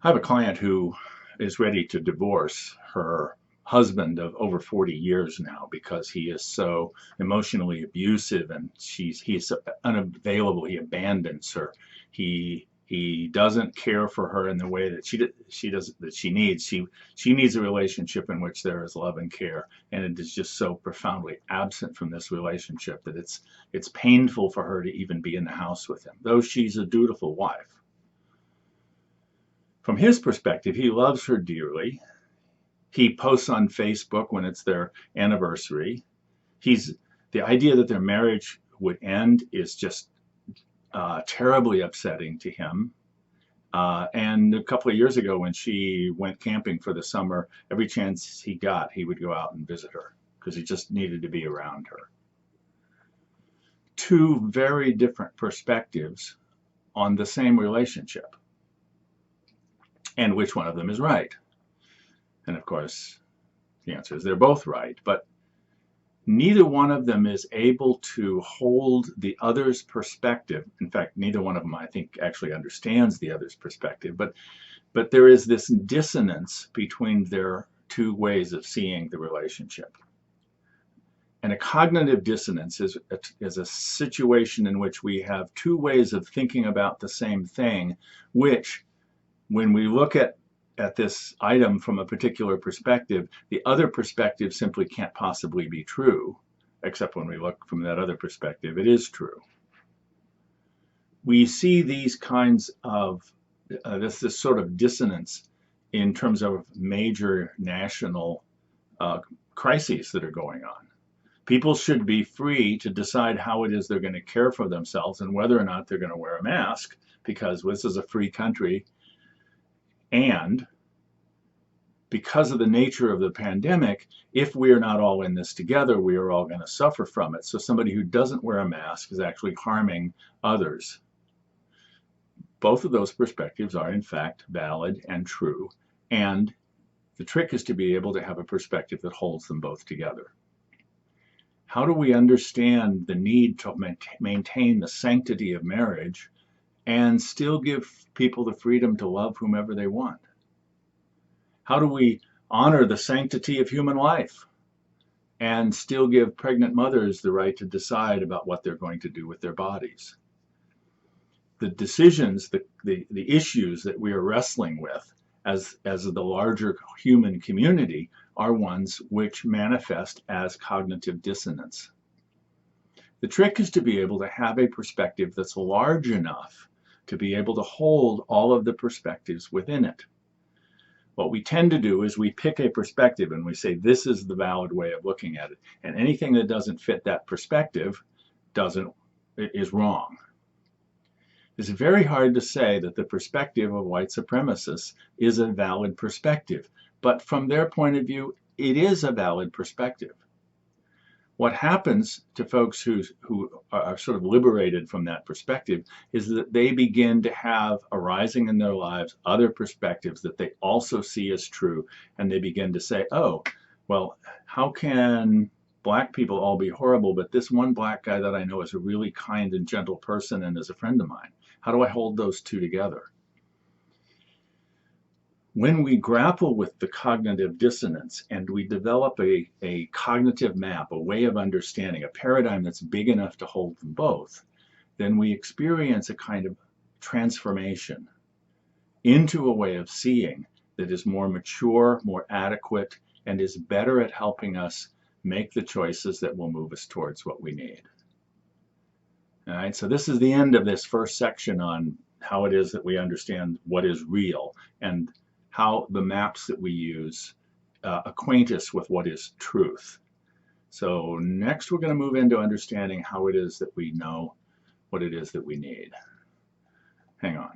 I have a client who is ready to divorce her husband of over 40 years now because he is so emotionally abusive and he's unavailable. He abandons her. He doesn't care for her in the way that she needs. She needs a relationship in which there is love and care, and it is just so profoundly absent from this relationship that it's painful for her to even be in the house with him, though she's a dutiful wife. From his perspective, he loves her dearly. He posts on Facebook when it's their anniversary. The idea that their marriage would end is just terribly upsetting to him. And a couple of years ago, when she went camping for the summer, every chance he got, he would go out and visit her because he just needed to be around her. Two very different perspectives on the same relationship. And which one of them is right? And of course, the answer is they're both right, but neither one of them is able to hold the other's perspective. In fact, neither one of them, I think, actually understands the other's perspective, but there is this dissonance between their two ways of seeing the relationship. And a cognitive dissonance is a situation in which we have two ways of thinking about the same thing, which, when we look at this item from a particular perspective, the other perspective simply can't possibly be true, except when we look from that other perspective, it is true. We see these kinds of, this sort of dissonance in terms of major national crises that are going on. People should be free to decide how it is they're going to care for themselves and whether or not they're going to wear a mask, because this is a free country. And because of the nature of the pandemic, if we are not all in this together, we are all going to suffer from it. So somebody who doesn't wear a mask is actually harming others. Both of those perspectives are, in fact, valid and true. And the trick is to be able to have a perspective that holds them both together. How do we understand the need to maintain the sanctity of marriage and still give people the freedom to love whomever they want? How do we honor the sanctity of human life and still give pregnant mothers the right to decide about what they're going to do with their bodies? The decisions, the issues that we are wrestling with as the larger human community are ones which manifest as cognitive dissonance. The trick is to be able to have a perspective that's large enough to be able to hold all of the perspectives within it. What we tend to do is we pick a perspective and we say this is the valid way of looking at it, and anything that doesn't fit that perspective is wrong. It's very hard to say that the perspective of white supremacists is a valid perspective, but from their point of view, it is a valid perspective. What happens to folks who are sort of liberated from that perspective is that they begin to have arising in their lives other perspectives that they also see as true, and they begin to say, oh, well, how can black people all be horrible, but this one black guy that I know is a really kind and gentle person and is a friend of mine? How do I hold those two together? When we grapple with the cognitive dissonance and we develop a cognitive map, a way of understanding, a paradigm that's big enough to hold them both, then we experience a kind of transformation into a way of seeing that is more mature, more adequate, and is better at helping us make the choices that will move us towards what we need. All right, so this is the end of this first section on how it is that we understand what is real and how the maps that we use acquaint us with what is truth. So next we're going to move into understanding how it is that we know what it is that we need. Hang on.